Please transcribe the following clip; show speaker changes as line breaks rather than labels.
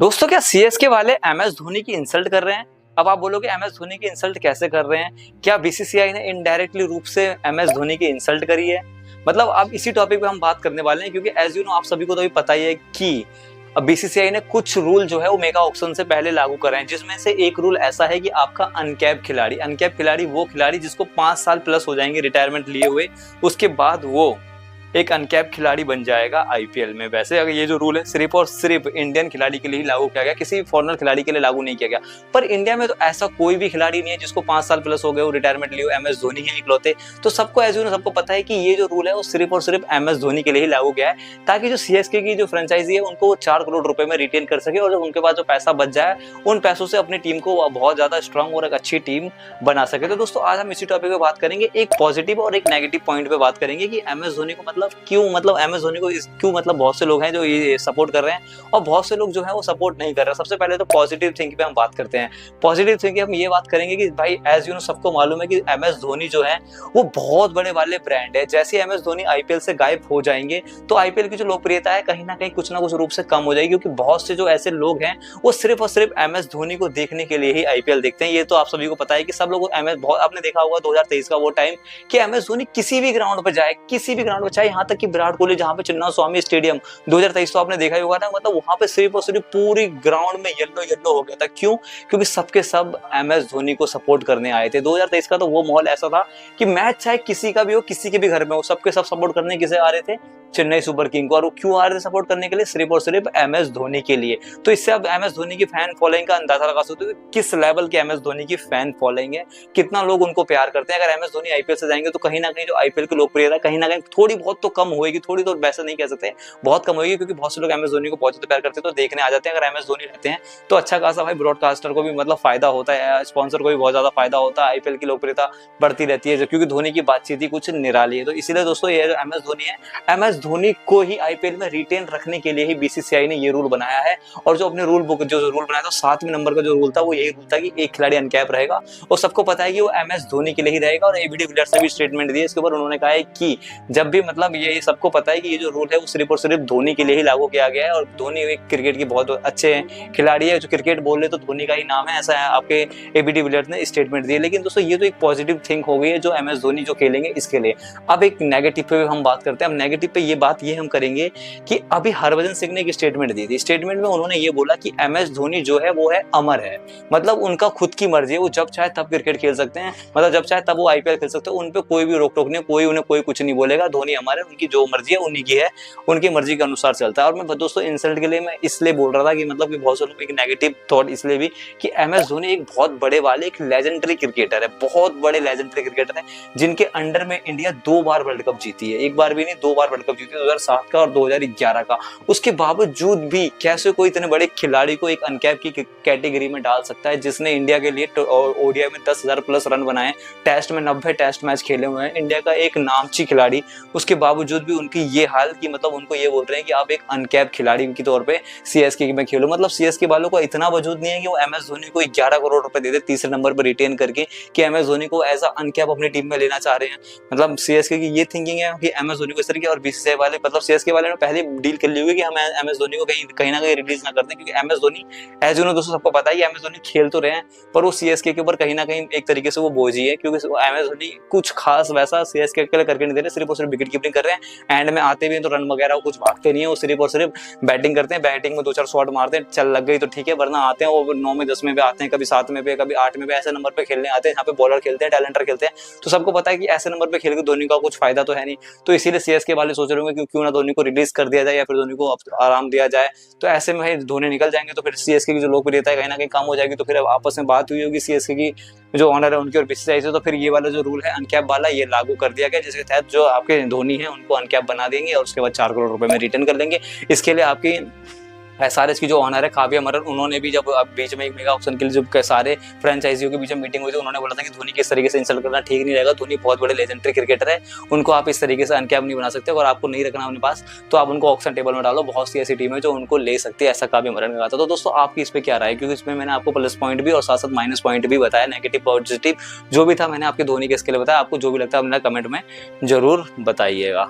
दोस्तों क्या सीएसके वाले एम एस धोनी की इंसल्ट कर रहे हैं। अब आप बोलोगे एम एस धोनी की इंसल्ट कैसे कर रहे हैं। क्या बीसीसीआई ने इनडायरेक्टली रूप से एम एस धोनी की इंसल्ट करी है। मतलब अब इसी टॉपिक पे हम बात करने वाले हैं, क्योंकि एज यू नो आप सभी को तो अभी पता ही है कि अब बीसीसीआई ने कुछ रूल जो है वो मेगा ऑक्शन से पहले लागू करे हैं, जिसमें से एक रूल ऐसा है कि आपका अनकैप खिलाड़ी वो खिलाड़ी जिसको 5 साल प्लस हो जाएंगे रिटायरमेंट लिए हुए, उसके बाद वो एक अनकैप खिलाड़ी बन जाएगा आईपीएल में। वैसे अगर ये जो रूल है सिर्फ और सिर्फ इंडियन खिलाड़ी के लिए ही लागू किया गया, किसी फॉरेनर खिलाड़ी के लिए लागू नहीं किया गया। पर इंडिया में तो ऐसा कोई भी खिलाड़ी नहीं है जिसको 5 साल प्लस हो गए, वो रिटायरमेंट लिए, एम एस धोनी है इकलौते। तो सबको एज सबको पता है कि ये जो रूल है वो सिर्फ और सिर्फ एम एस धोनी के लिए ही लागू किया है, ताकि जो सीएसके की जो फ्रेंचाइजी है उनको वो 4 करोड़ रुपए में रिटेन कर सके, और जब उनके पास जो पैसा बच जाए उन पैसों से अपनी टीम को बहुत ज्यादा स्ट्रांग और एक अच्छी टीम बना सके। तो दोस्तों आज हम इसी टॉपिक पे बात करेंगे, एक पॉजिटिव और एक नेगेटिव पॉइंट पे बात करेंगे कि एम एस धोनी को क्यों एम एस धोनी को क्यों बहुत से लोग हैं जो ये सपोर्ट कर रहे हैं और बहुत से लोग जो है वो सपोर्ट नहीं कर रहे। सबसे पहले तो पॉजिटिव थिंकिंग पे हम बात करते हैं। पॉजिटिव थिंकिंग हम ये बात करेंगे कि भाई एज यू नो सबको मालूम है कि एम एस धोनी जो है वो बहुत बड़े वाले ब्रांड है। जैसे एम एस धोनी आईपीएल से गायब हो जाएंगे तो आईपीएल की जो लोकप्रियता है कहीं ना कहीं कुछ ना कुछ रूप से कम हो जाएगी, क्योंकि बहुत से जो ऐसे लोग हैं वो सिर्फ और सिर्फ एम एस धोनी को देखने के लिए ही आईपीएल देखते हैं। ये तो आप सभी को पता है कि सब लोग बहुत आपने देखा होगा 2023 का वो टाइम कि एम एस धोनी किसी भी ग्राउंड पर जाए, किसी भी ग्राउंड पर, चाहे यहाँ तक कि विराट कोहली जहाँ पे चिन्ना स्वामी स्टेडियम 2023 तो आपने देखा ही होगा ना, मतलब वहां पे सिर्फ और सिर्फ पूरी ग्राउंड में येलो हो गया था। क्यों? क्योंकि सबके सब एम एस धोनी को सपोर्ट करने आए थे। 2023 का तो वो माहौल ऐसा था कि मैच चाहे किसी का भी हो, किसी के भी घर में हो, सबके सब सपोर्ट करने किसे आ रहे थे, चेन्नई सुपर किंग को। और वो क्यों आ रहे थे सपोर्ट करने के लिए? सिर्फ और सिर्फ एम एस धोनी के लिए। तो इससे अब एम एस धोनी की फैन फॉलोइंग का अंदाजा लगा सकते हो किस लेवल की एम एस धोनी की फैन फॉलोइंग है, कितना लोग उनको प्यार करते हैं। अगर एम एस धोनी आईपीएल से जाएंगे तो कहीं ना कहीं जो आईपीएल की लोकप्रियता कहीं ना कहीं थोड़ी बहुत तो कम होगी, थोड़ी तो वैसे नहीं कह सकते बहुत कम होगी, क्योंकि बहुत से लोग एम एस धोनी को बहुत ज्यादा प्यार करते हैं तो देखने आ जाते हैं। अगर एम एस धोनी रहते हैं तो अच्छा खासा भाई ब्रॉडकास्टर को भी फायदा होता है, स्पॉन्सर को भी बहुत ज्यादा फायदा होता है, आईपीएल की लोकप्रियता बढ़ती रहती है, क्योंकि धोनी की बातचीत ही कुछ निराली है। तो इसीलिए दोस्तों ये जो एम एस धोनी है, एम एस धोनी को ही आईपीएल में रिटेन रखने के लिए ही बीसीसीआई ने ये रूल बनाया है। और जो अपने रूल बुक जो रूल बनाया था 7वें नंबर का जो रूल था वो यही रूल था कि एक खिलाड़ी अनकैप रहेगा, और सबको पता है कि वो एम एस धोनी के लिए ही रहेगा। और एबी डिविलियर्स ने भी स्टेटमेंट दिया इसके ऊपर, उन्होंने कहा है कि जब भी ये सबको पता है कि ये जो रूल है वो सिर्फ और सिर्फ धोनी के लिए ही लागू किया गया है, और धोनी एक क्रिकेट की बहुत अच्छे खिलाड़ी है, जो क्रिकेट बोल रहे तो धोनी का ही नाम है, ऐसा है आपके एबी डिविलियर्स ने स्टेटमेंट दिया। लेकिन दोस्तों ये तो एक पॉजिटिव थिंग हो गई है जो एम एस धोनी जो खेलेंगे इसके लिए। अब एक नेगेटिव पे हम बात करते हैं। अब नेगेटिव पे ये बात ये हम करेंगे कि अभी हरभजन सिंह ने एक स्टेटमेंट दी थी। स्टेटमेंट में उन्होंने ये बोला कि एम एस धोनी जो है वो है अमर है, मतलब उनका खुद की मर्जी है, वो जब चाहे तब क्रिकेट खेल सकते हैं, मतलब जब चाहे तब वो आईपीएल खेल सकते हैं, उन पे कोई भी रोक टोक नहीं, कोई उन्हें कोई कुछ नहीं बोलेगा। धोनी अमर है, उनकी जो मर्जी है उन्हीं की है, उनकी मर्जी के अनुसार चलता है। और मैं दोस्तों इंसल्ट के लिए मैं इसलिए बोल रहा था कि कि बहुत से लोग एक नेगेटिव थॉट इसलिए भी कि एम एस धोनी एक बहुत बड़े वाले एक लेजेंडरी क्रिकेटर है, बहुत बड़े लेजेंडरी क्रिकेटर है, जिनके अंडर में इंडिया 2 बार वर्ल्ड कप जीती है, एक बार भी नहीं 2 बार वर्ल्ड कप जीती है, 2007 का और 2011 का। उसके बावजूद भी कैसे कोई इतने बड़े खिलाड़ी को एक अनकैप की कैटेगरी में डाल सकता है, जिसने इंडिया के लिए ओडीआई में 10,000 प्लस रन बनाए, टेस्ट में 90 टेस्ट मैच खेले हुए हैं, इंडिया का एक नामची खिलाड़ी। उसके बावजूद भी उनकी ये हाल कि उनको ये बोल रहे हैं कि आप एक अनकैप खिलाड़ी के तौर पे सीएसके में खेलो। सीएसके वालों को इतना वजूद नहीं है कि वो एम एस धोनी को 11 करोड़ रुपए दे दे तीसरे नंबर पर रिटेन करके, कि एम एस धोनी को एज अनकैप अपनी टीम में लेना चाह रहे हैं। सीएसके की ये थिंकिंग है कि एम एस धोनी को इस तरीके, और बीसीसीआई वाले सीएसके वाले ने पहले डील कर ली हुई कि हम एम एस धोनी को कहीं ना कहीं रिलीज ना करते, क्योंकि M S Dhoni as you know दोस्तों सबको पता है कि एम एस धोनी खेल तो रहे हैं पर वो सीएसके के ऊपर कहीं ना कहीं एक तरीके से वो बोझी है, क्योंकि एम एस धोनी कुछ खास वैसा सीएसके के लिए करके नहीं दे रहे, सिर्फ और सिर्फ विकेट कीपिंग कर रहे हैं। एंड में आते भी तो रन वगैरह कुछ भागते नहीं है, वो सिर्फ और सिर्फ बैटिंग करते हैं, बैटिंग में 2-4 शॉट मारते हैं, चल लग गई तो ठीक है, वरना आते हैं वो 9 में 10 में भी आते हैं, कभी 7 में भी, कभी 8 में भी, ऐसे नंबर पे खेलने आते हैं, यहाँ पे बॉलर खेलते हैं, टैलेंटर खेलते हैं। तो सबको पता है कि ऐसे नंबर पे खेल के धोनी का कुछ फायदा तो है नहीं, तो इसीलिए सीएसके वाले सोच रहे होंगे कि क्यों ना धोनी को रिलीज कर दिया जाए या फिर धोनी को आराम दिया जाए। तो ऐसे में भाई धोनी निकल जाएंगे तो फिर सीएसके की जो लोकप्रियता है कहीं ना कहीं कम हो जाएगी। तो फिर आपस में बात हुई होगी सीएसके की जो ऑनर है उनकी और बीसीसीआई से, तो फिर ये वाला जो रूल है अनकैप वाला ये लागू कर दिया गया, जिसके तहत जो आपके धोनी है उनको अनकैप बना देंगे और उसके बाद 4 करोड़ रुपए में रिटर्न कर लेंगे। इसके लिए आपकी एसआरएच की जो ऑनर है काव्या मरन, उन्होंने भी जब बीच में एक मेगा ऑप्शन के लिए जब सारे फ्रेंचाइजियों के बीच में मीटिंग हुई थी, उन्होंने बोला था कि धोनी की इस तरीके से इंसल्ट करना ठीक नहीं रहेगा, धोनी बहुत बड़े लेजेंडरी क्रिकेटर है, उनको आप इस तरीके से अनकैप नहीं बना सकते, और आपको नहीं रखना अपने पास तो आप उनको ऑक्शन टेबल में डालो, बहुत सी ऐसी टीम है जो उनको ले सकती है, ऐसा काव्या मरन ने कहा था। तो दोस्तों आपकी इस पर क्या राय है, क्योंकि इसमें मैंने आपको प्लस पॉइंट भी और साथ साथ माइनस पॉइंट भी बताया, नेगेटिव पॉजिटिव जो भी था मैंने आपके धोनी के इसके लिए बताया। आपको जो भी लगता है अपना कमेंट में जरूर बताइएगा।